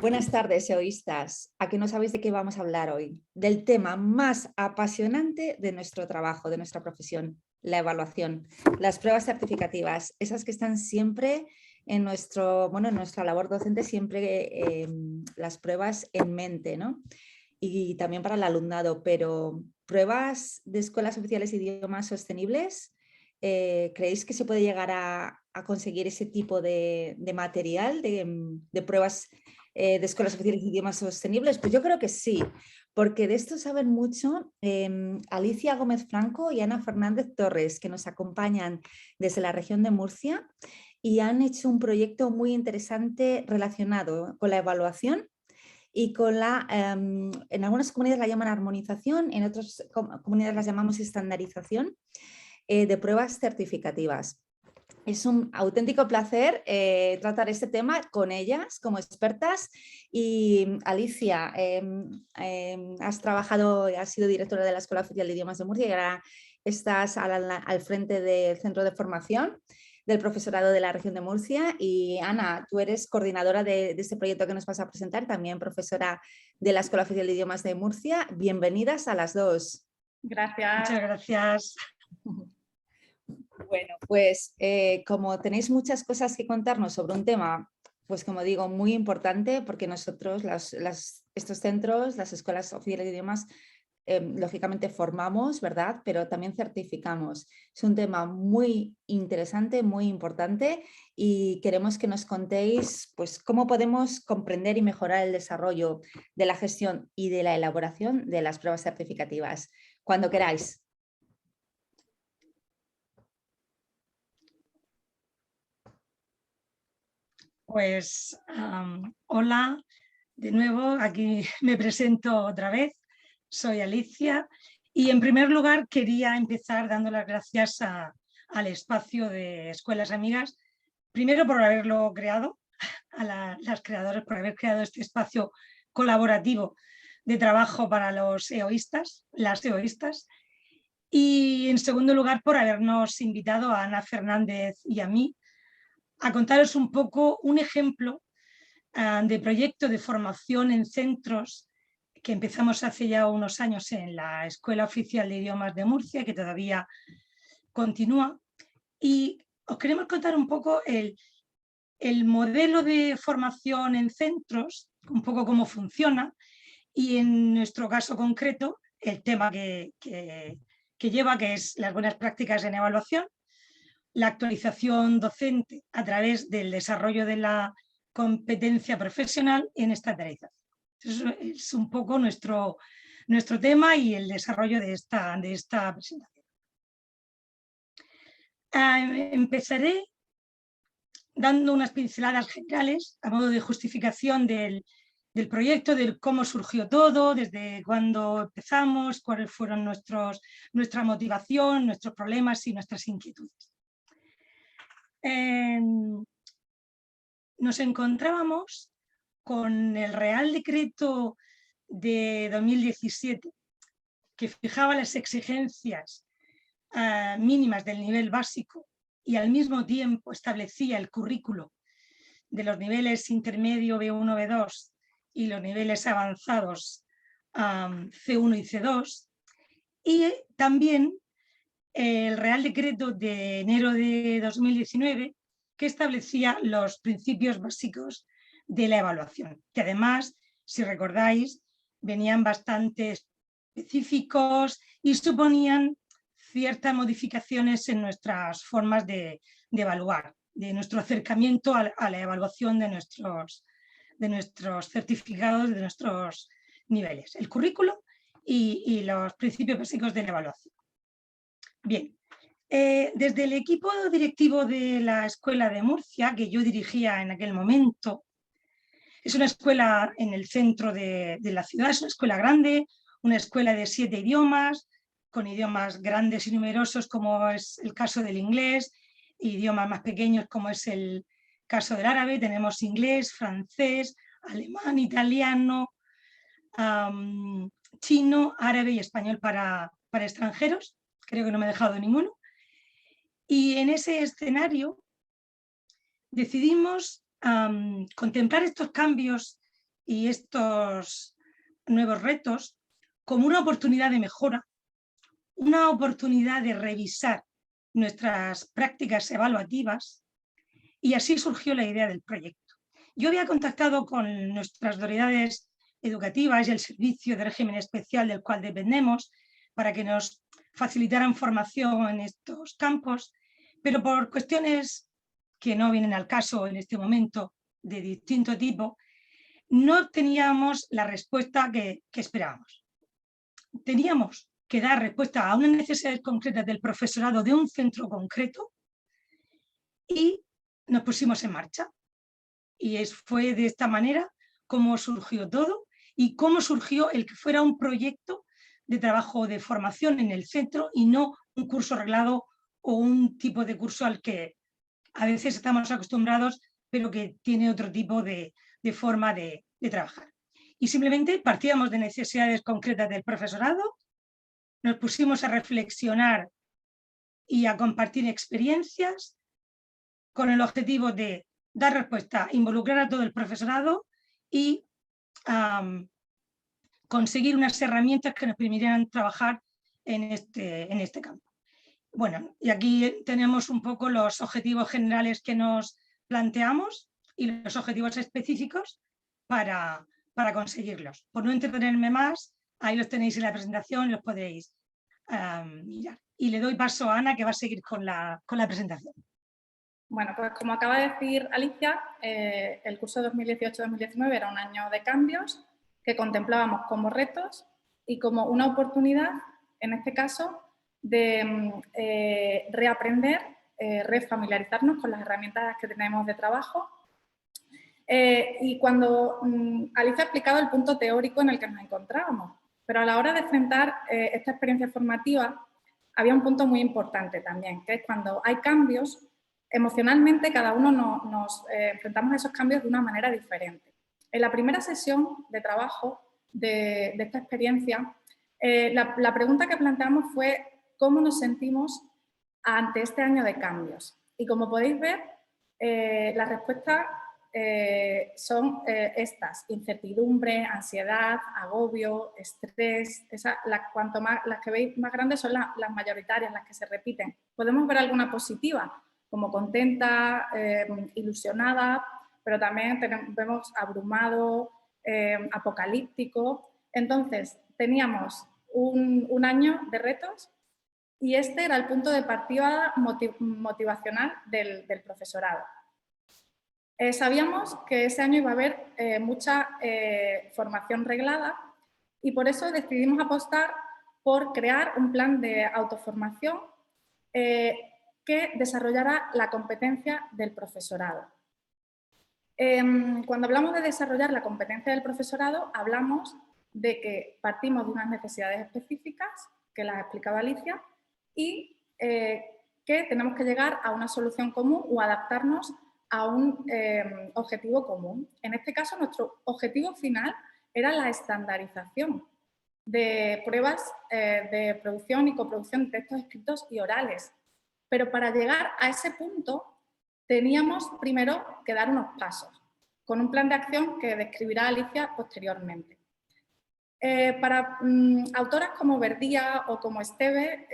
Buenas tardes, egoístas. ¿A que no sabéis de qué vamos a hablar hoy? Del tema más apasionante de nuestro trabajo, de nuestra profesión, la evaluación, las pruebas certificativas, esas que están siempre en en nuestra labor docente, siempre las pruebas en mente, ¿no? Y también para el alumnado, pero pruebas de escuelas oficiales de idiomas sostenibles, ¿creéis que se puede llegar a conseguir ese tipo de material, de pruebas de escuelas oficiales de idiomas sostenibles? Pues yo creo que sí, porque de esto saben mucho Alicia Gómez Franco y Ana Fernández Torres, que nos acompañan desde la región de Murcia y han hecho un proyecto muy interesante relacionado con la evaluación y con en algunas comunidades la llaman armonización, en otras comunidades las llamamos estandarización de pruebas certificativas. Es un auténtico placer tratar este tema con ellas como expertas. Y Alicia, has trabajado, has sido directora de la Escuela Oficial de Idiomas de Murcia y ahora estás al frente del centro de formación del profesorado de la región de Murcia. Y Ana, tú eres coordinadora de este proyecto que nos vas a presentar, también profesora de la Escuela Oficial de Idiomas de Murcia. Bienvenidas a las dos. Gracias. Muchas gracias. Bueno, pues como tenéis muchas cosas que contarnos sobre un tema, pues como digo, muy importante, porque nosotros, estos centros, las escuelas oficiales de idiomas, lógicamente formamos, ¿verdad? Pero también certificamos. Es un tema muy interesante, muy importante y queremos que nos contéis pues, cómo podemos comprender y mejorar el desarrollo de la gestión y de la elaboración de las pruebas certificativas. Cuando queráis. Pues hola, de nuevo, aquí me presento otra vez. Soy Alicia y en primer lugar quería empezar dando las gracias al espacio de Escuelas Amigas, primero por haberlo creado, a las creadoras por haber creado este espacio colaborativo de trabajo para los egoístas, las egoístas, y en segundo lugar por habernos invitado a Ana Fernández y a mí a contaros un poco un ejemplo de proyecto de formación en centros que empezamos hace ya unos años en la Escuela Oficial de Idiomas de Murcia, que todavía continúa. Y os queremos contar un poco el modelo de formación en centros, un poco cómo funciona, y en nuestro caso concreto, el tema que lleva, que es las buenas prácticas en evaluación, la actualización docente a través del desarrollo de la competencia profesional en estandarización. Eso es un poco nuestro tema y el desarrollo de esta presentación. Empezaré dando unas pinceladas generales a modo de justificación del proyecto, de cómo surgió todo, desde cuándo empezamos, cuáles fueron nuestra motivación, nuestros problemas y nuestras inquietudes. Nos encontrábamos con el Real Decreto de 2017 que fijaba las exigencias mínimas del nivel básico y al mismo tiempo establecía el currículo de los niveles intermedio B1, B2 y los niveles avanzados C1 y C2, y también el Real Decreto de enero de 2019 que establecía los principios básicos de la evaluación, que además, si recordáis, venían bastante específicos y suponían ciertas modificaciones en nuestras formas de evaluar, de nuestro acercamiento a la evaluación de nuestros certificados, de nuestros niveles, el currículo y los principios básicos de la evaluación. Bien, desde el equipo directivo de la Escuela de Murcia, que yo dirigía en aquel momento, es una escuela en el centro de la ciudad, es una escuela grande, una escuela de 7 idiomas, con idiomas grandes y numerosos como es el caso del inglés, e idiomas más pequeños como es el caso del árabe. Tenemos inglés, francés, alemán, italiano, chino, árabe y español para extranjeros. Creo que no me he dejado ninguno. Y en ese escenario decidimos contemplar estos cambios y estos nuevos retos como una oportunidad de mejora, una oportunidad de revisar nuestras prácticas evaluativas, y así surgió la idea del proyecto. Yo había contactado con nuestras autoridades educativas y el servicio de régimen especial del cual dependemos para que nos facilitaran formación en estos campos, pero por cuestiones que no vienen al caso en este momento de distinto tipo, no teníamos la respuesta que esperábamos. Teníamos que dar respuesta a unas necesidades concretas del profesorado de un centro concreto y nos pusimos en marcha. Y fue de esta manera como surgió todo y cómo surgió el que fuera un proyecto de trabajo de formación en el centro y no un curso reglado o un tipo de curso al que a veces estamos acostumbrados, pero que tiene otro tipo de forma de trabajar. Y simplemente partíamos de necesidades concretas del profesorado, nos pusimos a reflexionar y a compartir experiencias con el objetivo de dar respuesta, involucrar a todo el profesorado y conseguir unas herramientas que nos permitieran trabajar en este campo. Bueno, y aquí tenemos un poco los objetivos generales que nos planteamos y los objetivos específicos para conseguirlos. Por no entretenerme más, ahí los tenéis en la presentación y los podéis mirar. Y le doy paso a Ana, que va a seguir con la presentación. Bueno, pues como acaba de decir Alicia, el curso 2018-2019 era un año de cambios que contemplábamos como retos y como una oportunidad, en este caso, de reaprender, refamiliarizarnos con las herramientas que tenemos de trabajo. Y cuando Alicia ha explicado el punto teórico en el que nos encontrábamos, pero a la hora de enfrentar esta experiencia formativa había un punto muy importante también, que es cuando hay cambios, emocionalmente cada uno nos enfrentamos a esos cambios de una manera diferente. En la primera sesión de trabajo de esta experiencia, la pregunta que planteamos fue cómo nos sentimos ante este año de cambios. Y como podéis ver, las respuestas son estas: incertidumbre, ansiedad, agobio, estrés. Cuanto más, las que veis más grandes son las mayoritarias, las que se repiten. Podemos ver alguna positiva, como contenta, ilusionada, pero también vemos abrumado, apocalíptico. Entonces, teníamos un año de retos y este era el punto de partida motivacional del profesorado. Sabíamos que ese año iba a haber mucha formación reglada y por eso decidimos apostar por crear un plan de autoformación que desarrollara la competencia del profesorado. Cuando hablamos de desarrollar la competencia del profesorado, hablamos de que partimos de unas necesidades específicas, que las ha explicado Alicia, y que tenemos que llegar a una solución común o adaptarnos a un objetivo común. En este caso, nuestro objetivo final era la estandarización de pruebas de producción y coproducción de textos escritos y orales. Pero para llegar a ese punto teníamos primero que dar unos pasos, con un plan de acción que describirá Alicia posteriormente. Para autoras como Verdía o como Esteve,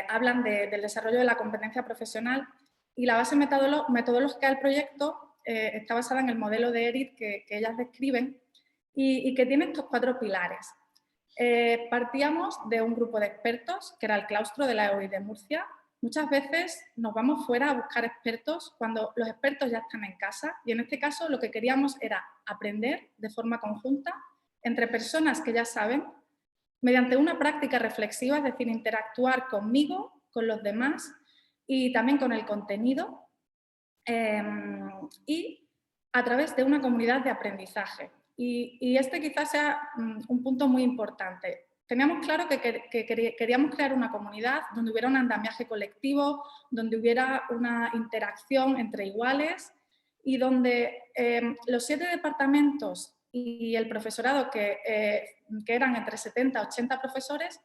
hablan del desarrollo de la competencia profesional y la base metodológica del proyecto está basada en el modelo de ERIT que ellas describen y que tiene estos 4 pilares. Partíamos de un grupo de expertos, que era el claustro de la EOI de Murcia. Muchas veces nos vamos fuera a buscar expertos cuando los expertos ya están en casa y en este caso lo que queríamos era aprender de forma conjunta entre personas que ya saben, mediante una práctica reflexiva, es decir, interactuar conmigo, con los demás y también con el contenido y a través de una comunidad de aprendizaje. Y este quizás sea un punto muy importante. Teníamos claro que queríamos crear una comunidad donde hubiera un andamiaje colectivo, donde hubiera una interacción entre iguales y donde los 7 departamentos y el profesorado, que eran entre 70 y 80 profesores,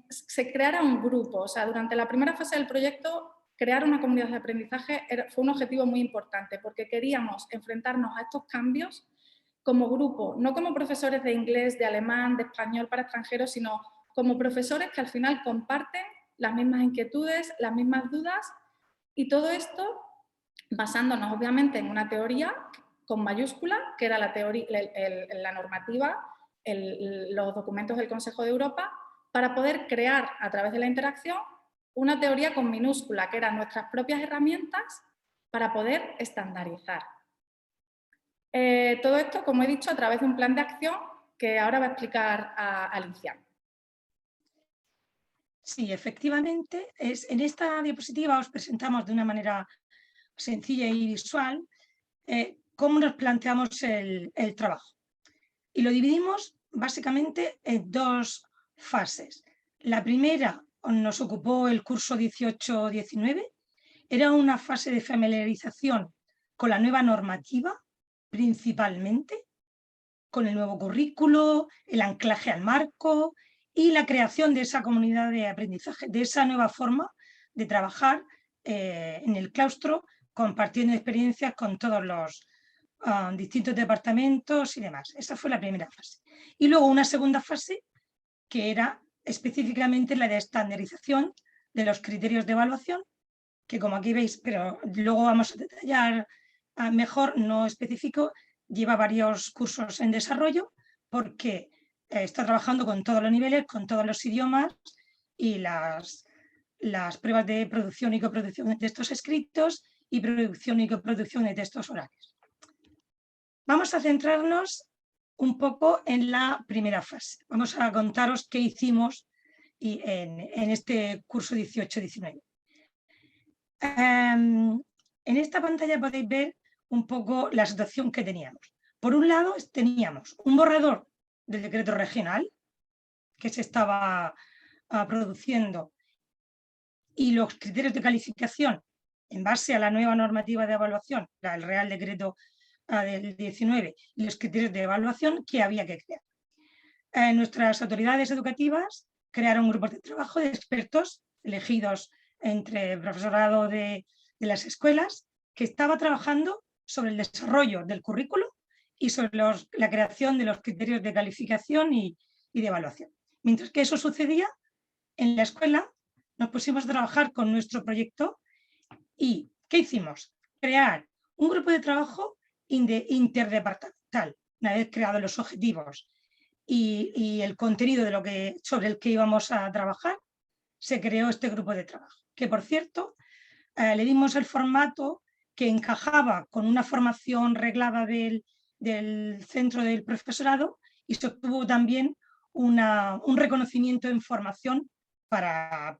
se creara un grupo. O sea, durante la primera fase del proyecto crear una comunidad de aprendizaje fue un objetivo muy importante, porque queríamos enfrentarnos a estos cambios como grupo, no como profesores de inglés, de alemán, de español para extranjeros, sino como profesores que al final comparten las mismas inquietudes, las mismas dudas, y todo esto basándonos obviamente en una teoría con mayúscula, que era la normativa, los documentos del Consejo de Europa, para poder crear a través de la interacción una teoría con minúscula, que eran nuestras propias herramientas para poder estandarizar. Todo esto, como he dicho, a través de un plan de acción que ahora va a explicar Alicia. Sí, efectivamente, en esta diapositiva os presentamos de una manera sencilla y visual cómo nos planteamos el trabajo. Y lo dividimos básicamente en dos fases. La primera nos ocupó el curso 18-19, era una fase de familiarización con la nueva normativa, principalmente, con el nuevo currículo, el anclaje al marco y la creación de esa comunidad de aprendizaje, de esa nueva forma de trabajar en el claustro, compartiendo experiencias con todos los distintos departamentos y demás. Esa fue la primera fase. Y luego una segunda fase que era específicamente la de estandarización de los criterios de evaluación, que como aquí veis, pero luego vamos a detallar mejor, no específico, lleva varios cursos en desarrollo porque está trabajando con todos los niveles, con todos los idiomas y las pruebas de producción y coproducción de textos escritos y producción y coproducción de textos orales. Vamos a centrarnos un poco en la primera fase. Vamos a contaros qué hicimos en este curso 18-19. En esta pantalla podéis ver un poco la situación que teníamos. Por un lado, teníamos un borrador del decreto regional que se estaba produciendo y los criterios de calificación en base a la nueva normativa de evaluación, el Real Decreto del 19, y los criterios de evaluación que había que crear. Nuestras autoridades educativas crearon grupos de trabajo de expertos elegidos entre el profesorado de las escuelas que estaba trabajando sobre el desarrollo del currículo y sobre la creación de los criterios de calificación y de evaluación. Mientras que eso sucedía, en la escuela nos pusimos a trabajar con nuestro proyecto y ¿qué hicimos? Crear un grupo de trabajo interdepartamental. Una vez creados los objetivos y el contenido sobre el que íbamos a trabajar, se creó este grupo de trabajo, que por cierto le dimos el formato que encajaba con una formación reglada del centro del profesorado y se obtuvo también un reconocimiento en formación para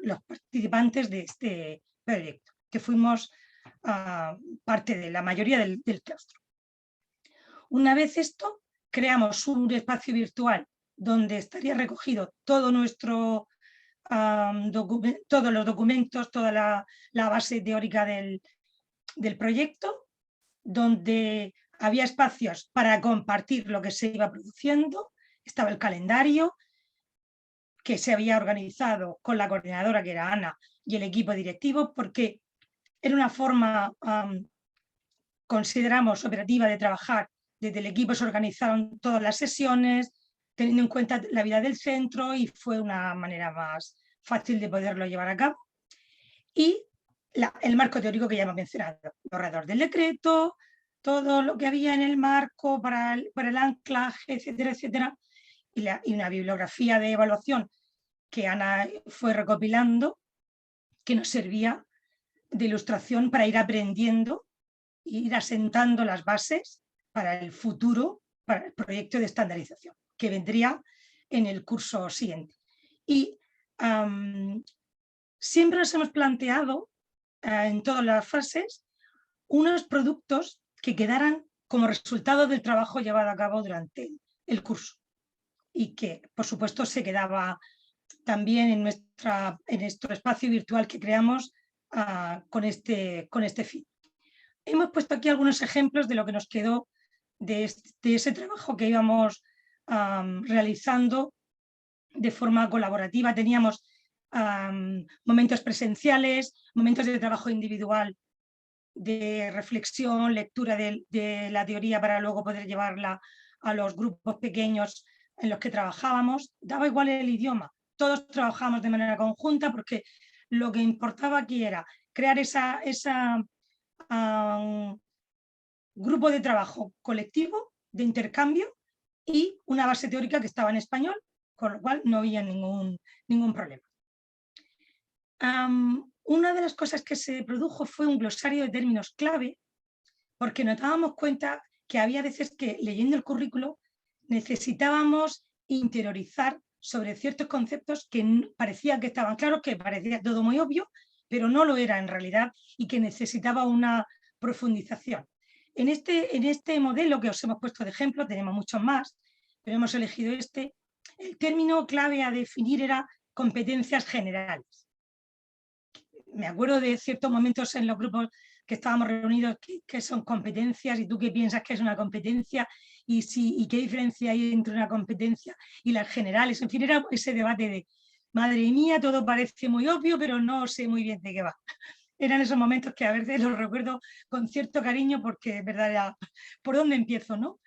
los participantes de este proyecto, que fuimos parte de la mayoría del claustro. Una vez esto, creamos un espacio virtual donde estaría recogido todo nuestro todos los documentos, toda la base teórica del proyecto, donde había espacios para compartir lo que se iba produciendo, estaba el calendario que se había organizado con la coordinadora, que era Ana, y el equipo directivo, porque era una forma, consideramos, operativa de trabajar. Desde el equipo se organizaron todas las sesiones, teniendo en cuenta la vida del centro, y fue una manera más fácil de poderlo llevar a cabo. Y el marco teórico que ya hemos mencionado, el borrador del decreto, todo lo que había en el marco para el anclaje, etcétera, etcétera, y una bibliografía de evaluación que Ana fue recopilando, que nos servía de ilustración para ir aprendiendo e ir asentando las bases para el futuro, para el proyecto de estandarización, que vendría en el curso siguiente. Y siempre nos hemos planteado en todas las fases unos productos que quedaran como resultado del trabajo llevado a cabo durante el curso y que, por supuesto, se quedaba también en nuestro espacio virtual que creamos con este fin. Hemos puesto aquí algunos ejemplos de lo que nos quedó de ese trabajo que íbamos realizando de forma colaborativa. Teníamos momentos presenciales, momentos de trabajo individual, de reflexión, lectura de la teoría para luego poder llevarla a los grupos pequeños en los que trabajábamos. Daba igual el idioma, todos trabajábamos de manera conjunta porque lo que importaba aquí era crear esa grupo de trabajo colectivo, de intercambio, y una base teórica que estaba en español, con lo cual no había ningún problema. Una de las cosas que se produjo fue un glosario de términos clave, porque nos dábamos cuenta que había veces que leyendo el currículo necesitábamos interiorizar sobre ciertos conceptos que parecía que estaban claros, que parecía todo muy obvio, pero no lo era en realidad y que necesitaba una profundización. En este modelo que os hemos puesto de ejemplo, tenemos muchos más, pero hemos elegido este. El término clave a definir era competencias generales. Me acuerdo de ciertos momentos en los grupos que estábamos reunidos que son competencias y tú qué piensas que es una competencia y qué diferencia hay entre una competencia y las generales. En fin, era ese debate de madre mía, todo parece muy obvio, pero no sé muy bien de qué va. Eran esos momentos que a veces los recuerdo con cierto cariño porque, verdad, era por dónde empiezo, ¿no?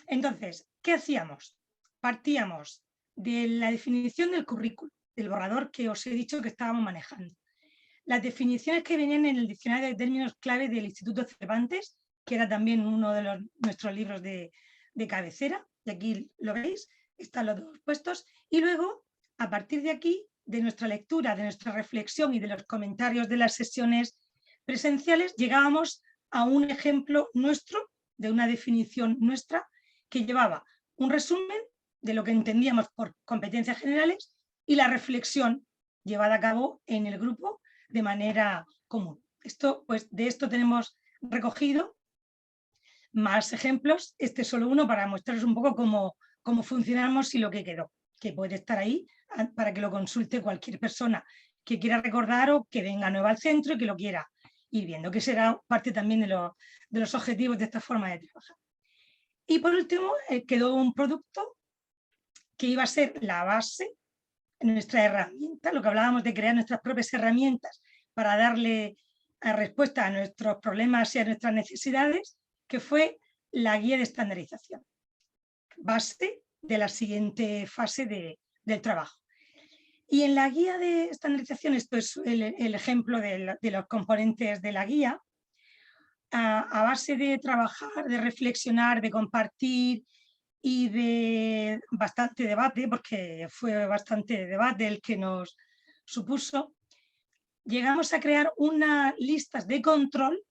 Entonces, ¿qué hacíamos? Partíamos de la definición del currículo, del borrador que os he dicho que estábamos manejando. Las definiciones que venían en el diccionario de términos clave del Instituto Cervantes, que era también uno de nuestros libros de cabecera, y aquí lo veis, están los dos puestos, y luego, a partir de aquí, de nuestra lectura, de nuestra reflexión y de los comentarios de las sesiones presenciales, llegábamos a un ejemplo nuestro, de una definición nuestra, que llevaba un resumen de lo que entendíamos por competencias generales y la reflexión llevada a cabo en el grupo de manera común. Pues, de esto tenemos recogido más ejemplos. Este es solo uno para mostraros un poco cómo funcionamos y lo que quedó, que puede estar ahí para que lo consulte cualquier persona que quiera recordar o que venga nueva al centro y que lo quiera ir viendo, que será parte también de los objetivos de esta forma de trabajar. Y por último, quedó un producto que iba a ser la base, nuestra herramienta, lo que hablábamos de crear nuestras propias herramientas para darle respuesta a nuestros problemas y a nuestras necesidades, que fue la guía de estandarización, base de la siguiente fase del trabajo. Y en la guía de estandarización, esto es el ejemplo de los componentes de la guía, a base de trabajar, de reflexionar, de compartir y de bastante debate, porque fue bastante debate el que nos supuso, llegamos a crear unas listas de control,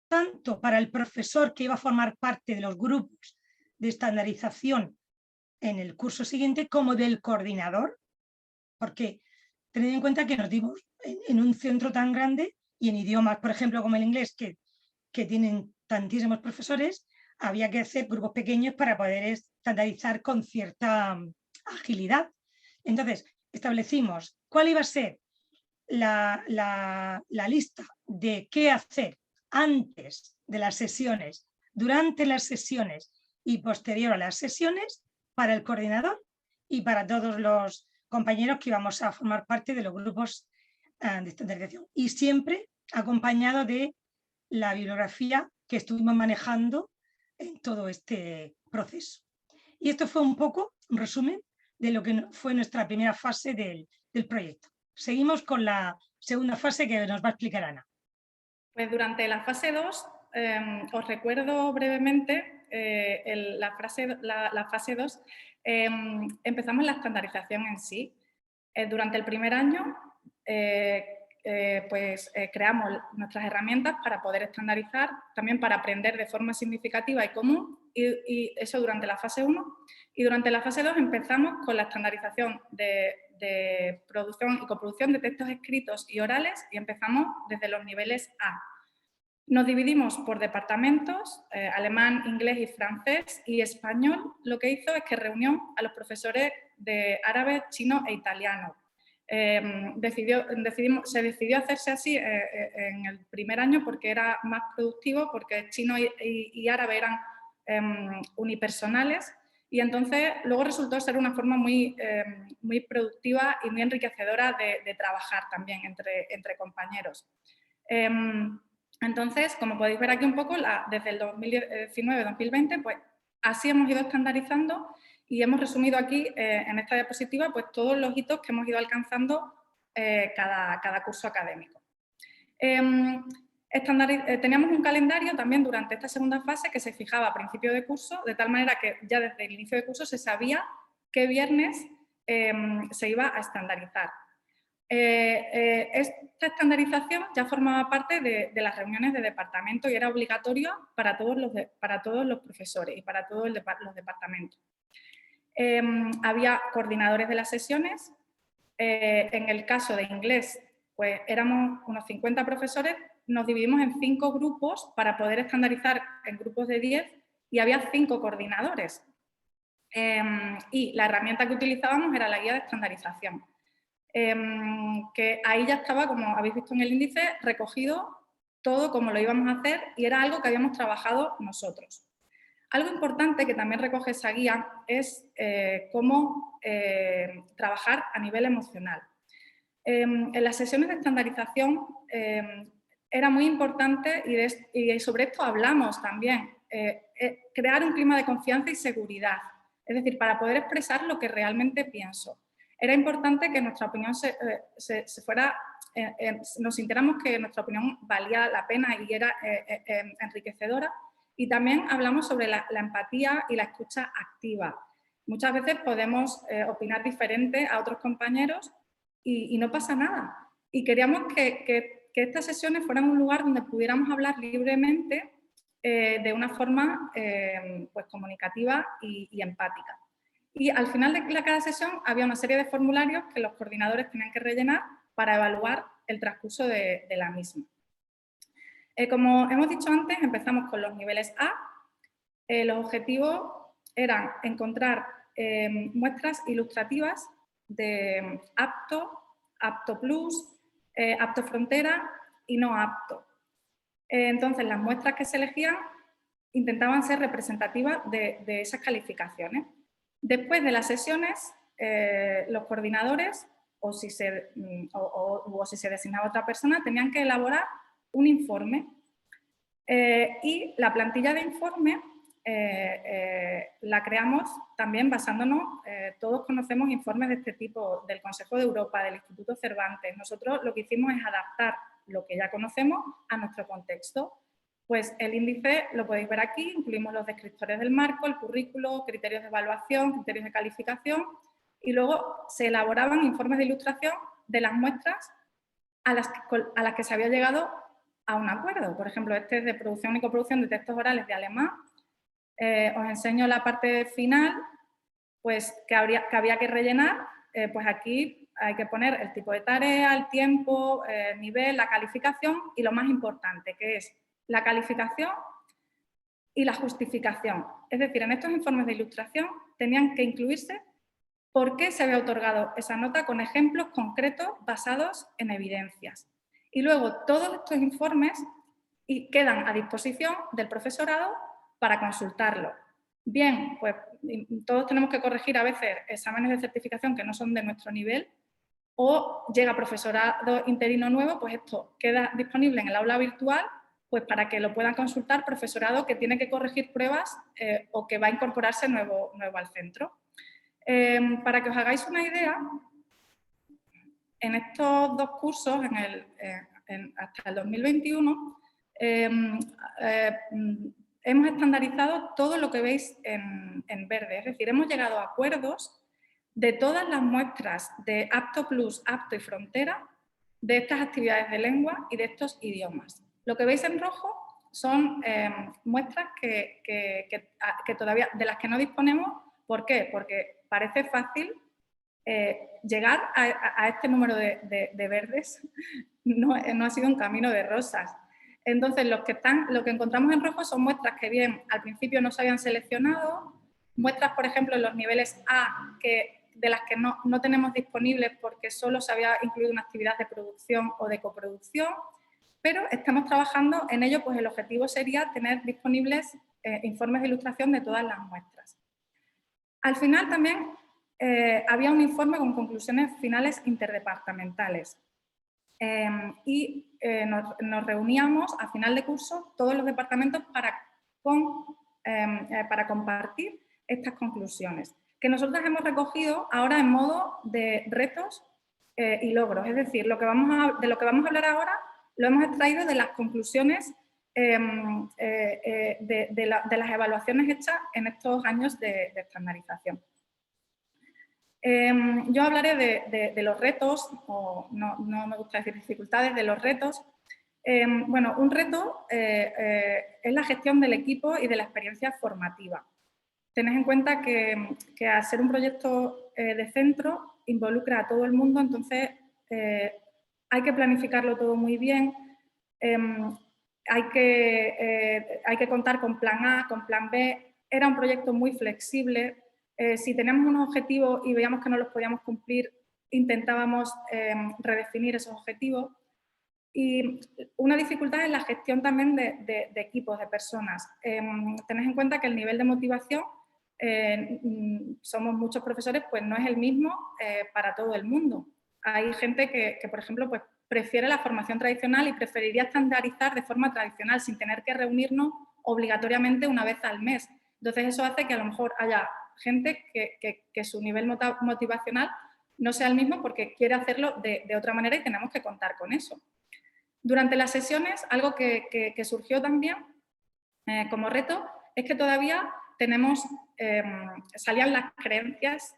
tanto para el profesor que iba a formar parte de los grupos de estandarización en el curso siguiente, como del coordinador, porque tened en cuenta que nos dimos en un centro tan grande y en idiomas, por ejemplo, como el inglés, que tienen tantísimos profesores, había que hacer grupos pequeños para poder estandarizar con cierta agilidad. Entonces, establecimos cuál iba a ser la lista de qué hacer antes de las sesiones, durante las sesiones y posterior a las sesiones para el coordinador y para todos los compañeros que íbamos a formar parte de los grupos de estandarización. Y siempre acompañado de la bibliografía que estuvimos manejando en todo este proceso. Y esto fue un poco un resumen de lo que fue nuestra primera fase del proyecto. Seguimos con la segunda fase que nos va a explicar Ana. Pues durante la fase 2, os recuerdo brevemente la fase 2, empezamos la estandarización en sí. Durante el primer año, creamos nuestras herramientas para poder estandarizar, también para aprender de forma significativa y común, y eso durante la fase 1. Y durante la fase 2 empezamos con la estandarización de producción y coproducción de textos escritos y orales, y empezamos desde los niveles A. Nos dividimos por departamentos, alemán, inglés y francés, y español lo que hizo es que reunió a los profesores de árabe, chino e italiano. Se decidió hacerse así en el primer año porque era más productivo, porque chino y árabe eran unipersonales, Y entonces luego resultó ser una forma muy, muy productiva y muy enriquecedora de trabajar también entre compañeros. Entonces, como podéis ver aquí un poco, desde el 2019-2020, pues así hemos ido estandarizando y hemos resumido aquí en esta diapositiva pues todos los hitos que hemos ido alcanzando cada curso académico. Teníamos un calendario también durante esta segunda fase que se fijaba a principio de curso, de tal manera que ya desde el inicio de curso se sabía qué viernes se iba a estandarizar. Esta estandarización ya formaba parte de las reuniones de departamento y era obligatoria para todos los profesores y para todos los departamentos. Había coordinadores de las sesiones. En el caso de inglés, pues éramos unos 50 profesores, nos dividimos en 5 grupos para poder estandarizar en grupos de 10 y había 5 coordinadores. Y la herramienta que utilizábamos era la guía de estandarización. Que ahí ya estaba, como habéis visto en el índice, recogido todo como lo íbamos a hacer y era algo que habíamos trabajado nosotros. Algo importante que también recoge esa guía es cómo trabajar a nivel emocional. En las sesiones de estandarización era muy importante y sobre esto hablamos también, crear un clima de confianza y seguridad, es decir, para poder expresar lo que realmente pienso. Era importante que nuestra opinión nos sintiéramos que nuestra opinión valía la pena y era enriquecedora. Y también hablamos sobre la empatía y la escucha activa. Muchas veces podemos opinar diferente a otros compañeros y no pasa nada. Y queríamos que estas sesiones fueran un lugar donde pudiéramos hablar libremente de una forma pues comunicativa y empática. Y al final de cada sesión había una serie de formularios que los coordinadores tenían que rellenar para evaluar el transcurso de la misma. Como hemos dicho antes, empezamos con los niveles A. Los objetivos eran encontrar muestras ilustrativas de apto, apto plus, apto frontera y no apto. Entonces, las muestras que se elegían intentaban ser representativas de esas calificaciones. Después de las sesiones, los coordinadores, o si se designaba otra persona, tenían que elaborar un informe y la plantilla de informe la creamos también basándonos, todos conocemos informes de este tipo, del Consejo de Europa, del Instituto Cervantes. Nosotros lo que hicimos es adaptar lo que ya conocemos a nuestro contexto. Pues el índice lo podéis ver aquí, incluimos los descriptores del marco, el currículo, criterios de evaluación, criterios de calificación y luego se elaboraban informes de ilustración de las muestras a las que se había llegado a un acuerdo. Por ejemplo, este es de producción y coproducción de textos orales de alemán. Os enseño la parte final, pues que había que rellenar. Pues aquí hay que poner el tipo de tarea, el tiempo, el nivel, la calificación y lo más importante, que es la calificación y la justificación. Es decir, en estos informes de ilustración tenían que incluirse por qué se había otorgado esa nota con ejemplos concretos basados en evidencias. Y luego todos estos informes quedan a disposición del profesorado para consultarlo. Bien, pues todos tenemos que corregir a veces exámenes de certificación que no son de nuestro nivel o llega profesorado interino nuevo, pues esto queda disponible en el aula virtual pues para que lo puedan consultar profesorado que tiene que corregir pruebas o que va a incorporarse nuevo al centro. Para que os hagáis una idea, en estos 2 cursos, hasta el 2021, hemos estandarizado todo lo que veis en verde. Es decir, hemos llegado a acuerdos de todas las muestras de apto plus, apto y frontera de estas actividades de lengua y de estos idiomas. Lo que veis en rojo son muestras que todavía, de las que no disponemos. ¿Por qué? Porque parece fácil llegar a este número de verdes. No ha sido un camino de rosas. Entonces, lo que encontramos en rojo son muestras que bien al principio no se habían seleccionado, muestras, por ejemplo, en los niveles A, de las que no tenemos disponibles porque solo se había incluido una actividad de producción o de coproducción, pero estamos trabajando en ello, pues el objetivo sería tener disponibles informes de ilustración de todas las muestras. Al final también había un informe con conclusiones finales interdepartamentales. Nos reuníamos a final de curso todos los departamentos para compartir estas conclusiones, que nosotros hemos recogido ahora en modo de retos y logros. Es decir, de lo que vamos a hablar ahora lo hemos extraído de las conclusiones de las evaluaciones hechas en estos años de estandarización. Yo hablaré de los retos, o no me gusta decir dificultades, de los retos. Bueno, un reto es la gestión del equipo y de la experiencia formativa. Tened en cuenta que al ser un proyecto de centro involucra a todo el mundo, entonces hay que planificarlo todo muy bien, hay que contar con plan A, con plan B. Era un proyecto muy flexible. Si teníamos unos objetivos y veíamos que no los podíamos cumplir, intentábamos redefinir esos objetivos. Y una dificultad es la gestión también de equipos, de personas. Tened en cuenta que el nivel de motivación, somos muchos profesores, pues no es el mismo para todo el mundo. Hay gente que por ejemplo, pues prefiere la formación tradicional y preferiría estandarizar de forma tradicional sin tener que reunirnos obligatoriamente una vez al mes. Entonces eso hace que a lo mejor haya gente que su nivel motivacional no sea el mismo porque quiere hacerlo de otra manera y tenemos que contar con eso. Durante las sesiones, algo que surgió también como reto es que todavía tenemos, salían las creencias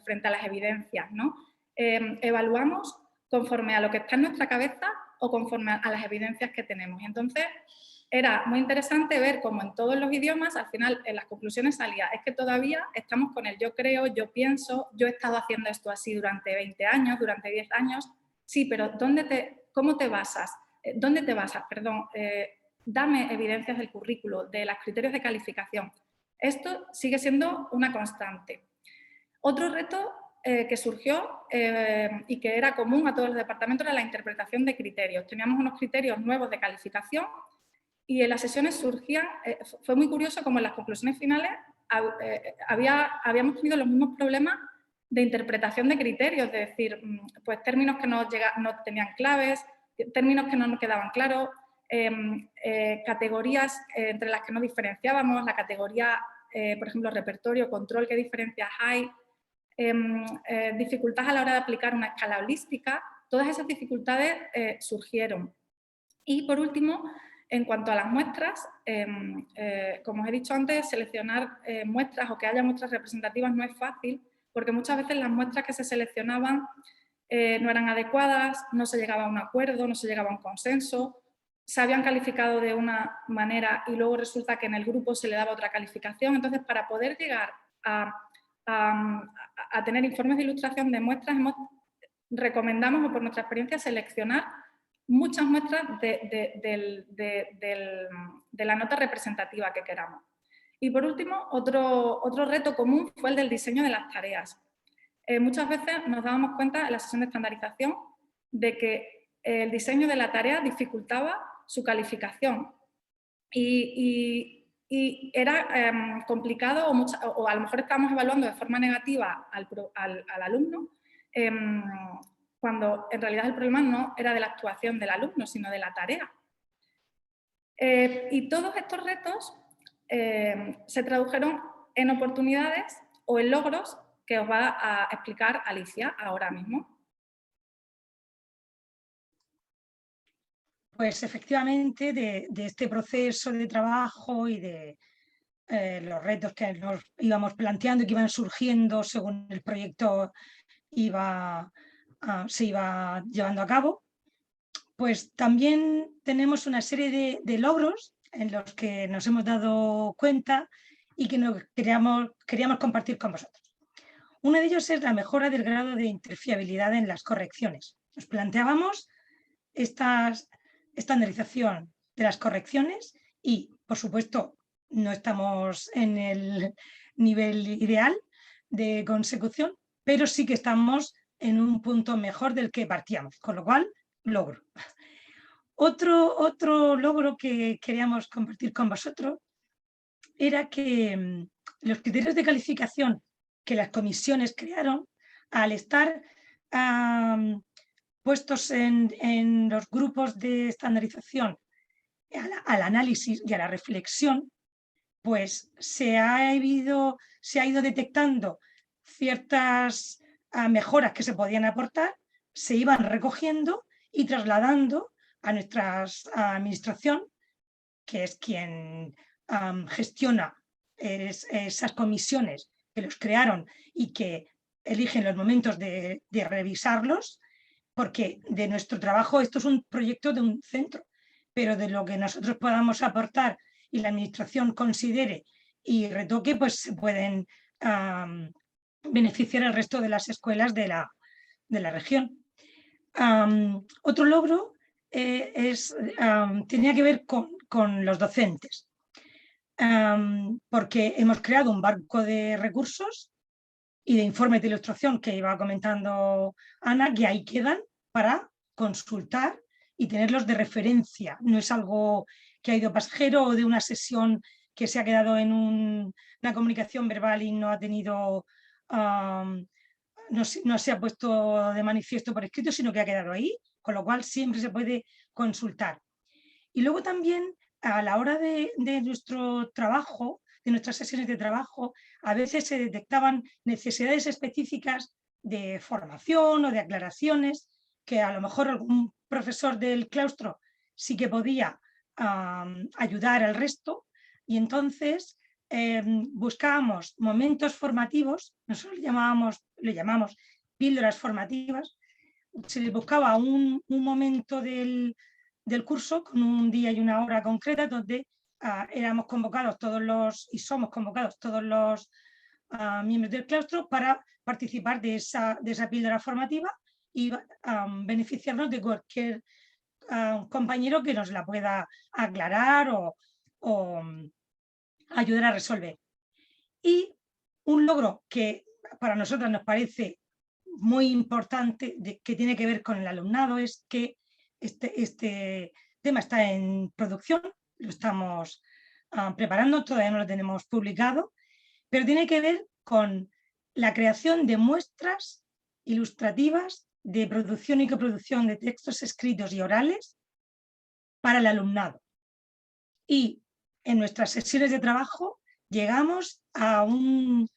frente a las evidencias, ¿no? Evaluamos conforme a lo que está en nuestra cabeza o conforme a las evidencias que tenemos. Entonces, era muy interesante ver cómo en todos los idiomas, al final, en las conclusiones salía, es que todavía estamos con el yo creo, yo pienso, yo he estado haciendo esto así durante 20 años, durante 10 años. Sí, pero ¿cómo te basas? ¿Dónde te basas? Perdón, dame evidencias del currículo, de los criterios de calificación. Esto sigue siendo una constante. Otro reto que surgió y que era común a todos los departamentos era la interpretación de criterios. Teníamos unos criterios nuevos de calificación y en las sesiones surgían, fue muy curioso como en las conclusiones finales habíamos tenido los mismos problemas de interpretación de criterios, es decir, pues términos que no tenían claves, términos que no nos quedaban claros, categorías entre las que no diferenciábamos, la categoría, por ejemplo, repertorio, control, qué diferencias hay, dificultades a la hora de aplicar una escala holística. Todas esas dificultades surgieron. Y por último, en cuanto a las muestras, como os he dicho antes, seleccionar muestras o que haya muestras representativas no es fácil, porque muchas veces las muestras que se seleccionaban no eran adecuadas, no se llegaba a un acuerdo, no se llegaba a un consenso, se habían calificado de una manera y luego resulta que en el grupo se le daba otra calificación. Entonces, para poder llegar a tener informes de ilustración de muestras, recomendamos, o por nuestra experiencia, seleccionar muchas muestras de la nota representativa que queramos. Y por último, otro reto común fue el del diseño de las tareas. Muchas veces nos dábamos cuenta en la sesión de estandarización de que el diseño de la tarea dificultaba su calificación y era complicado o a lo mejor estábamos evaluando de forma negativa al alumno cuando en realidad el problema no era de la actuación del alumno, sino de la tarea. Y todos estos retos se tradujeron en oportunidades o en logros que os va a explicar Alicia ahora mismo. Pues efectivamente de este proceso de trabajo y de los retos que nos íbamos planteando y que iban surgiendo según el proyecto se iba llevando a cabo, pues también tenemos una serie de logros en los que nos hemos dado cuenta y que queríamos compartir con vosotros. Uno de ellos es la mejora del grado de interfiabilidad en las correcciones. Nos planteábamos esta estandarización de las correcciones y, por supuesto, no estamos en el nivel ideal de consecución, pero sí que estamos en un punto mejor del que partíamos, con lo cual, logro. Otro logro que queríamos compartir con vosotros era que los criterios de calificación que las comisiones crearon, al estar puestos en los grupos de estandarización al análisis y a la reflexión, pues se ha ido detectando ciertas mejoras que se podían aportar, se iban recogiendo y trasladando a nuestra administración, que es quien gestiona esas comisiones que los crearon y que eligen los momentos de revisarlos, porque de nuestro trabajo esto es un proyecto de un centro, pero de lo que nosotros podamos aportar y la administración considere y retoque, pues se pueden beneficiar el resto de las escuelas de la región. Otro logro tenía que ver con los docentes, porque hemos creado un banco de recursos y de informes de ilustración que iba comentando Ana, que ahí quedan para consultar y tenerlos de referencia. No es algo que ha ido pasajero o de una sesión que se ha quedado en una comunicación verbal y no ha tenido, no se ha puesto de manifiesto por escrito, sino que ha quedado ahí, con lo cual siempre se puede consultar. Y luego también a la hora de nuestro trabajo, de nuestras sesiones de trabajo, a veces se detectaban necesidades específicas de formación o de aclaraciones que a lo mejor algún profesor del claustro sí que podía ayudar al resto, y entonces buscábamos momentos formativos, nosotros le llamamos píldoras formativas. Se les buscaba un momento del curso con un día y una hora concreta donde éramos convocados y somos convocados todos los miembros del claustro para participar de esa píldora formativa y beneficiarnos de cualquier compañero que nos la pueda aclarar o ayudar a resolver. Y un logro que para nosotros nos parece muy importante, que tiene que ver con el alumnado, es que este tema está en producción, lo estamos preparando, todavía no lo tenemos publicado, pero tiene que ver con la creación de muestras ilustrativas de producción y coproducción de textos escritos y orales para el alumnado. Y en nuestras sesiones de trabajo llegamos a un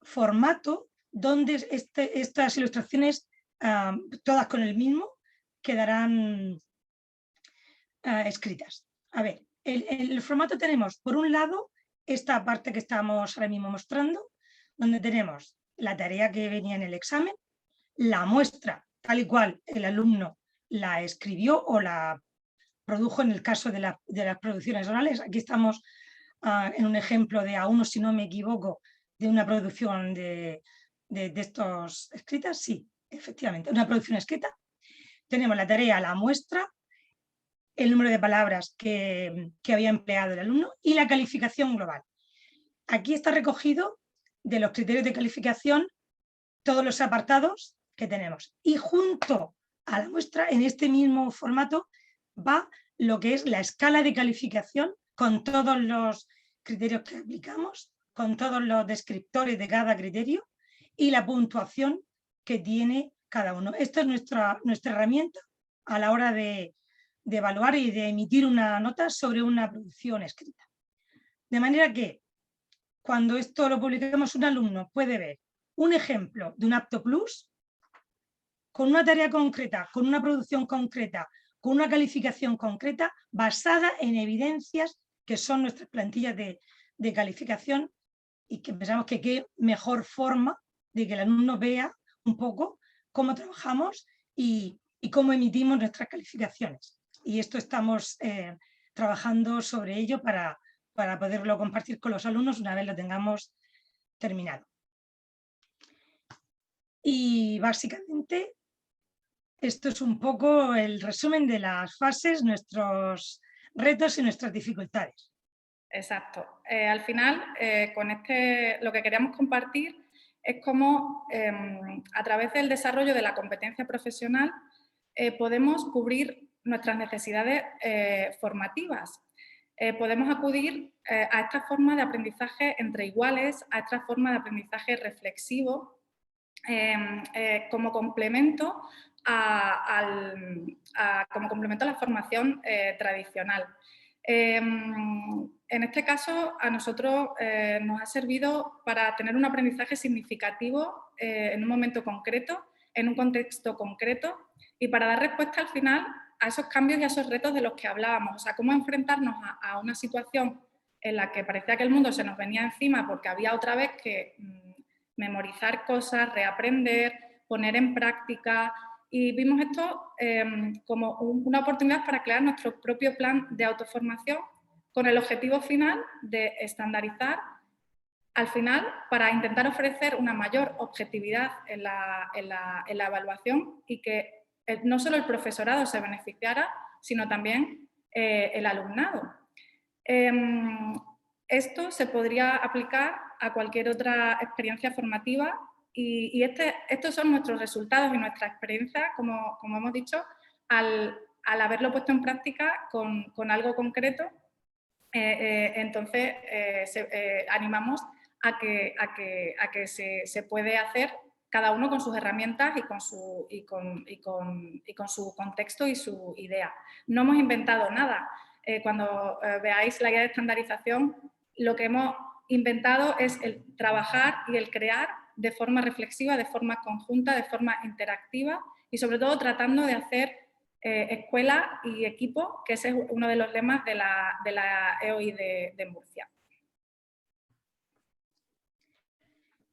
formato donde estas ilustraciones, todas con el mismo, quedarán escritas. A ver, el formato tenemos, por un lado, esta parte que estamos ahora mismo mostrando, donde tenemos la tarea que venía en el examen, la muestra tal y cual el alumno la escribió o la produjo en el caso de las producciones orales. Aquí estamos en un ejemplo de A1, si no me equivoco, de una producción de estos escritas. Sí, efectivamente, una producción escrita. Tenemos la tarea, la muestra, el número de palabras que había empleado el alumno y la calificación global. Aquí está recogido de los criterios de calificación todos los apartados que tenemos. Y junto a la muestra, en este mismo formato, va lo que es la escala de calificación con todos los criterios que aplicamos, con todos los descriptores de cada criterio y la puntuación que tiene cada uno. Esta es nuestra herramienta a la hora de evaluar y de emitir una nota sobre una producción escrita. De manera que cuando esto lo publicamos, un alumno puede ver un ejemplo de un apto plus con una tarea concreta, con una producción concreta, con una calificación concreta basada en evidencias que son nuestras plantillas de calificación, y que pensamos que qué mejor forma de que el alumno vea un poco cómo trabajamos y cómo emitimos nuestras calificaciones. Y esto estamos trabajando sobre ello para poderlo compartir con los alumnos una vez lo tengamos terminado. Y básicamente esto es un poco el resumen de las fases, nuestros retos y nuestras dificultades. Exacto. Al final, con lo que queríamos compartir es cómo a través del desarrollo de la competencia profesional podemos cubrir nuestras necesidades formativas. podemos acudir a esta forma de aprendizaje entre iguales, a esta forma de aprendizaje reflexivo, como complemento a la formación tradicional. En este caso, a nosotros nos ha servido para tener un aprendizaje significativo en un momento concreto, en un contexto concreto, y para dar respuesta al final a esos cambios y a esos retos de los que hablábamos. O sea, cómo enfrentarnos a una situación en la que parecía que el mundo se nos venía encima porque había otra vez que memorizar cosas, reaprender, poner en práctica, y vimos esto como una oportunidad para crear nuestro propio plan de autoformación con el objetivo final de estandarizar al final para intentar ofrecer una mayor objetividad en la evaluación y que no solo el profesorado se beneficiara, sino también el alumnado. Esto se podría aplicar a cualquier otra experiencia formativa y estos son nuestros resultados y nuestra experiencia, como hemos dicho, al haberlo puesto en práctica con algo concreto. Entonces, animamos a que se puede hacer cada uno con sus herramientas y con su contexto y su idea. No hemos inventado nada. Cuando veáis la guía de estandarización, lo que hemos inventado es el trabajar y el crear de forma reflexiva, de forma conjunta, de forma interactiva y sobre todo tratando de hacer escuela y equipo, que ese es uno de los lemas de la EOI de Murcia.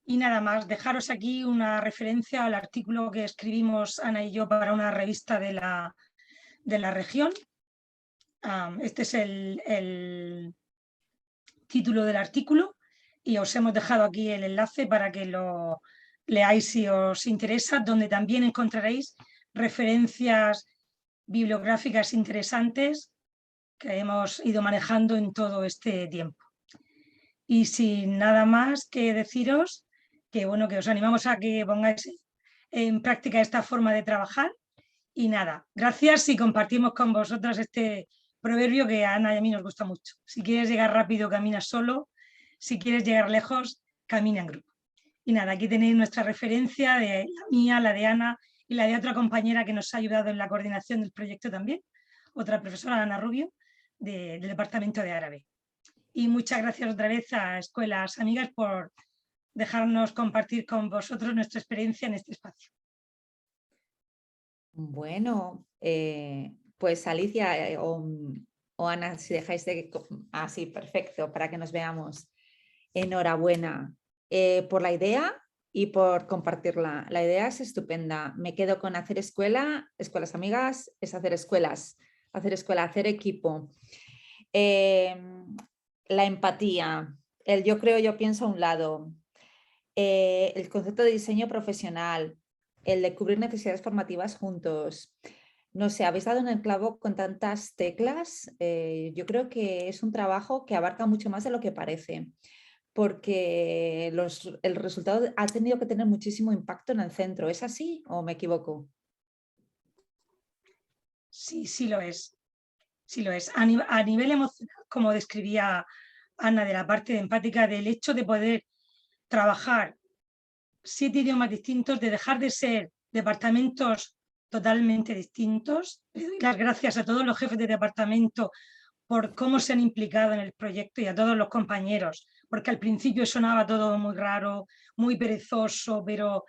Y nada más, dejaros aquí una referencia al artículo que escribimos Ana y yo para una revista de la región. Este es el título del artículo y os hemos dejado aquí el enlace para que lo leáis si os interesa, donde también encontraréis referencias bibliográficas interesantes que hemos ido manejando en todo este tiempo. Y sin nada más que deciros, que bueno, que os animamos a que pongáis en práctica esta forma de trabajar. Y nada, gracias y compartimos con vosotros este proverbio que a Ana y a mí nos gusta mucho. Si quieres llegar rápido, camina solo. Si quieres llegar lejos, camina en grupo. Y nada, aquí tenéis nuestra referencia de la mía, la de Ana y la de otra compañera que nos ha ayudado en la coordinación del proyecto también, otra profesora, Ana Rubio, del Departamento de Árabe. Y muchas gracias otra vez a Escuelas Amigas por dejarnos compartir con vosotros nuestra experiencia en este espacio. Bueno, pues Alicia o Ana, si dejáis de... sí, perfecto, para que nos veamos. Enhorabuena por la idea y por compartirla. La idea es estupenda. Me quedo con hacer escuela, escuelas amigas, es hacer escuelas, hacer equipo. La empatía, el yo creo, yo pienso a un lado. El concepto de diseño profesional, el de cubrir necesidades formativas juntos. No sé, habéis dado en el clavo con tantas teclas. Yo creo que es un trabajo que abarca mucho más de lo que parece, porque el resultado ha tenido que tener muchísimo impacto en el centro. ¿Es así o me equivoco? Sí, sí lo es. Sí lo es. A nivel emocional, como describía Ana, de la parte de empática, del hecho de poder trabajar 7 idiomas distintos, de dejar de ser departamentos totalmente distintos. Le doy las gracias a todos los jefes de departamento por cómo se han implicado en el proyecto y a todos los compañeros, porque al principio sonaba todo muy raro, muy perezoso, pero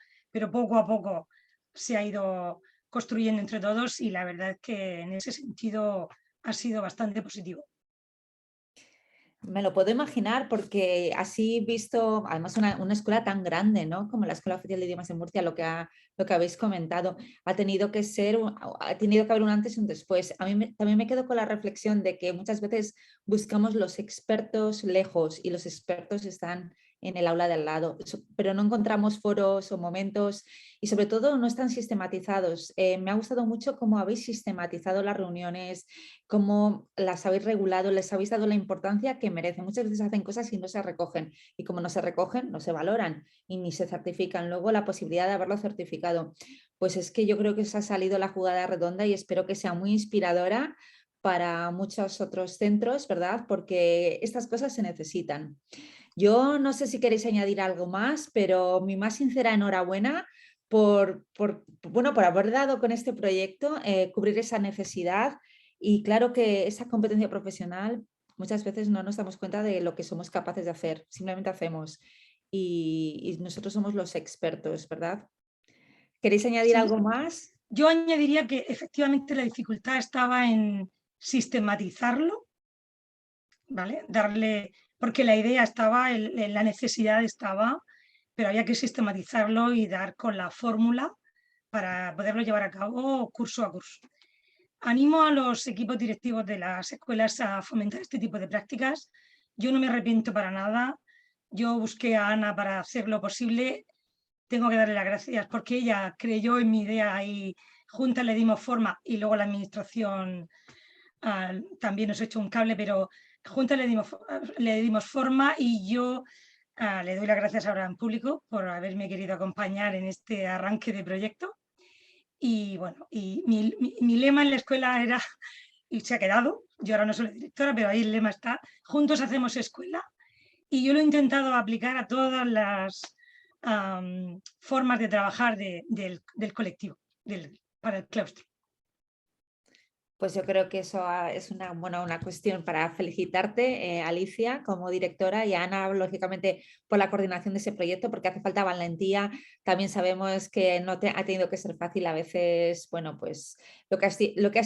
poco a poco se ha ido construyendo entre todos y la verdad es que en ese sentido ha sido bastante positivo. Me lo puedo imaginar porque así visto, además una escuela tan grande, ¿no? Como la Escuela Oficial de Idiomas de Murcia, lo que habéis comentado, ha tenido que haber un antes y un después. A mí también me quedo con la reflexión de que muchas veces buscamos los expertos lejos y los expertos están en el aula de al lado, pero no encontramos foros o momentos y sobre todo no están sistematizados. Me ha gustado mucho cómo habéis sistematizado las reuniones, cómo las habéis regulado, les habéis dado la importancia que merecen. Muchas veces hacen cosas y no se recogen y como no se recogen, no se valoran y ni se certifican. Luego la posibilidad de haberlo certificado. Pues es que yo creo que os ha salido la jugada redonda y espero que sea muy inspiradora para muchos otros centros, ¿verdad? Porque estas cosas se necesitan. Yo no sé si queréis añadir algo más, pero mi más sincera enhorabuena bueno, por haber dado con este proyecto, cubrir esa necesidad y claro que esa competencia profesional muchas veces no nos damos cuenta de lo que somos capaces de hacer, simplemente hacemos y nosotros somos los expertos, ¿verdad? ¿Queréis añadir Sí, algo más? yo añadiría que efectivamente la dificultad estaba en sistematizarlo, ¿vale? Porque la idea estaba, la necesidad estaba, pero había que sistematizarlo y dar con la fórmula para poderlo llevar a cabo curso a curso. Animo a los equipos directivos de las escuelas a fomentar este tipo de prácticas. Yo no me arrepiento para nada. Yo busqué a Ana para hacer lo posible. Tengo que darle las gracias porque ella creyó en mi idea y juntas le dimos forma y luego la administración también nos echó un cable, pero juntas le dimos forma y yo le doy las gracias ahora en público por haberme querido acompañar en este arranque de proyecto. Y bueno, y mi lema en la escuela era, y se ha quedado, yo ahora no soy la directora, pero ahí el lema está, juntos hacemos escuela. Y yo lo he intentado aplicar a todas las formas de trabajar del colectivo, para el claustro. Pues yo creo que eso es una cuestión para felicitarte, Alicia, como directora, y a Ana, lógicamente, por la coordinación de ese proyecto, porque hace falta valentía. También sabemos que no ha tenido que ser fácil a veces. Bueno, pues lo que has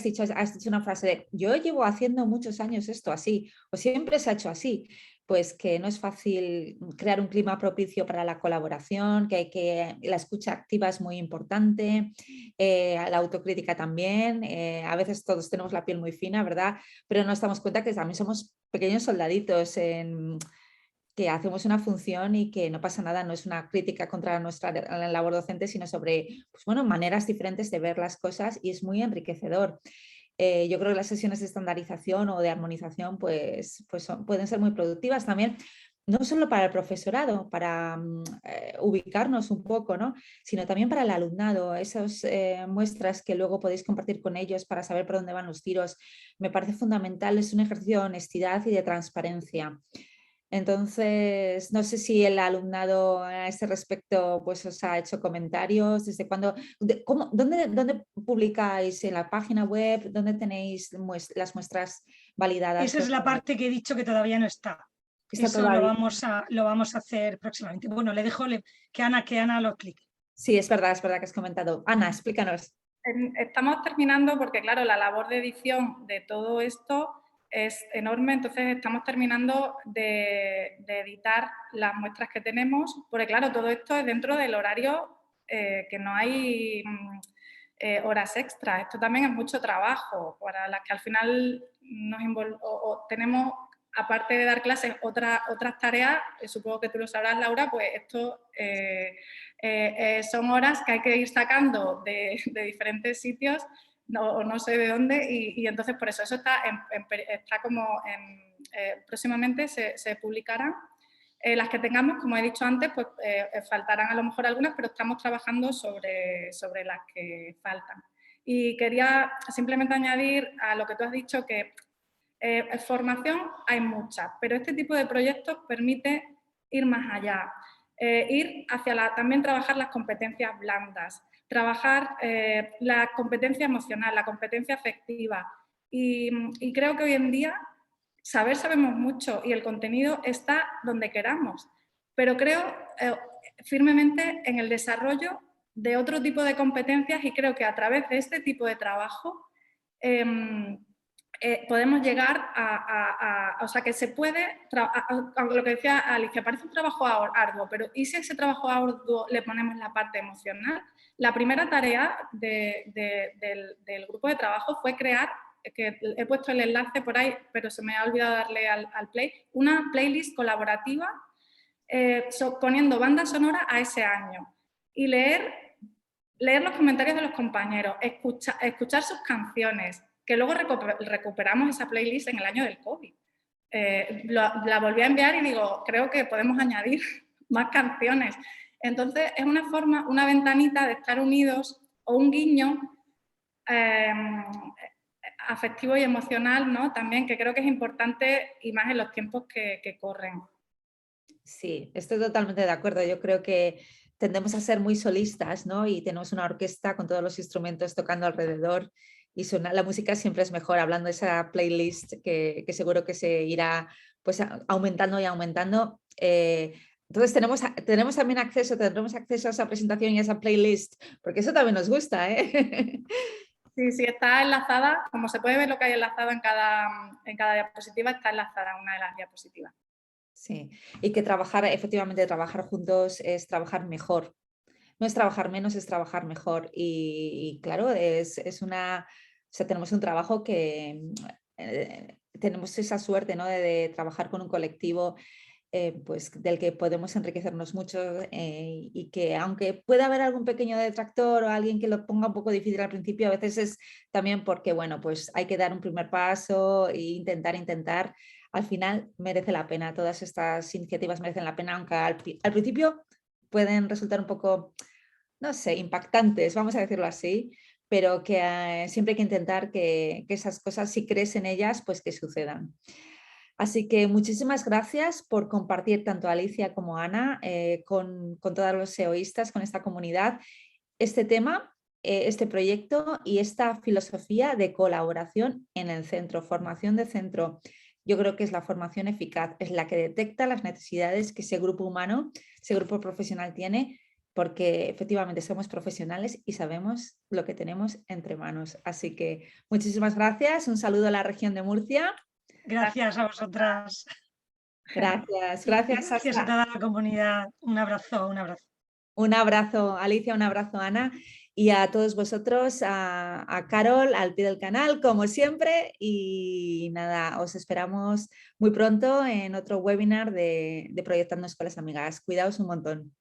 dicho, has dicho una frase de yo llevo haciendo muchos años esto así, o siempre se ha hecho así. Pues que no es fácil crear un clima propicio para la colaboración, la escucha activa es muy importante, la autocrítica también, a veces todos tenemos la piel muy fina, ¿verdad? Pero nos damos cuenta que también somos pequeños soldaditos que hacemos una función y que no pasa nada, no es una crítica contra nuestra labor docente, sino sobre pues bueno, maneras diferentes de ver las cosas y es muy enriquecedor. Yo creo que las sesiones de estandarización o de armonización pueden ser muy productivas también, no solo para el profesorado, para ubicarnos un poco, ¿no? Sino también para el alumnado, esas muestras que luego podéis compartir con ellos para saber por dónde van los tiros, me parece fundamental, es un ejercicio de honestidad y de transparencia. Entonces, no sé si el alumnado a ese respecto pues, os ha hecho comentarios, desde cuándo, dónde publicáis en la página web, dónde tenéis las muestras validadas. Esa es la parte que he dicho que todavía no está. Está Eso lo todavía. vamos a hacer próximamente. Bueno, le dejo que Ana lo explique. Sí, es verdad que has comentado. Ana, explícanos. Estamos terminando porque, claro, la labor de edición de todo esto es enorme, entonces estamos terminando de editar las muestras que tenemos, porque, claro, todo esto es dentro del horario que no hay horas extras. Esto también es mucho trabajo para las que al final tenemos, aparte de dar clases, otras tareas, supongo que tú lo sabrás, Laura, pues esto son horas que hay que ir sacando de diferentes sitios, no sé de dónde, y entonces por eso está como próximamente se publicarán. Las que tengamos, como he dicho antes, pues faltarán a lo mejor algunas, pero estamos trabajando sobre las que faltan. Y quería simplemente añadir a lo que tú has dicho que formación hay mucha, pero este tipo de proyectos permite ir más allá, ir hacia también trabajar las competencias blandas, trabajar la competencia emocional, la competencia afectiva. Y creo que hoy en día sabemos mucho y el contenido está donde queramos, pero creo firmemente en el desarrollo de otro tipo de competencias y creo que a través de este tipo de trabajo podemos llegar o sea, que se puede, lo que decía Alicia, parece un trabajo arduo, pero ¿y si a ese trabajo arduo le ponemos la parte emocional? La primera tarea del grupo de trabajo fue crear, que he puesto el enlace por ahí, pero se me ha olvidado darle al play, una playlist colaborativa poniendo banda sonora a ese año y leer los comentarios de los compañeros, escuchar sus canciones, que luego recuperamos esa playlist en el año del COVID. La volví a enviar y digo, creo que podemos añadir más canciones. Entonces, es una forma, una ventanita de estar unidos o un guiño afectivo y emocional, ¿no? También, que creo que es importante y más en los tiempos que corren. Sí, estoy totalmente de acuerdo. Yo creo que tendemos a ser muy solistas, ¿no? Y tenemos una orquesta con todos los instrumentos tocando alrededor y la música siempre es mejor, hablando de esa playlist que seguro que se irá pues aumentando y aumentando. Entonces tendremos acceso a esa presentación y a esa playlist, porque eso también nos gusta, ¿eh? Sí, sí, está enlazada, como se puede ver lo que hay enlazado en cada diapositiva, está enlazada en una de las diapositivas. Sí, y que efectivamente trabajar juntos es trabajar mejor. No es trabajar menos, es trabajar mejor. Y claro, o sea, tenemos un trabajo que tenemos esa suerte, ¿no? de trabajar con un colectivo pues, del que podemos enriquecernos mucho y que aunque pueda haber algún pequeño detractor o alguien que lo ponga un poco difícil al principio, a veces es también porque, bueno, pues hay que dar un primer paso e intentar. Al final merece la pena, todas estas iniciativas merecen la pena, aunque al principio pueden resultar un poco, no sé, impactantes, vamos a decirlo así, pero que siempre hay que intentar que esas cosas, si crees en ellas, pues que sucedan. Así que muchísimas gracias por compartir tanto Alicia como Ana con todos los SEOistas, con esta comunidad, este tema, este proyecto y esta filosofía de colaboración en el centro, formación de centro. Yo creo que es la formación eficaz, es la que detecta las necesidades que ese grupo humano, ese grupo profesional tiene, porque efectivamente somos profesionales y sabemos lo que tenemos entre manos. Así que muchísimas gracias, un saludo a la región de Murcia. Gracias a vosotras. Gracias, Y gracias. gracias a toda la comunidad. Un abrazo, un abrazo. Un abrazo, Alicia, un abrazo, Ana, y a todos vosotros, a Carol, al pie del canal, como siempre. Y nada, os esperamos muy pronto en otro webinar de Proyectando Escuelas Amigas. Cuidaos un montón.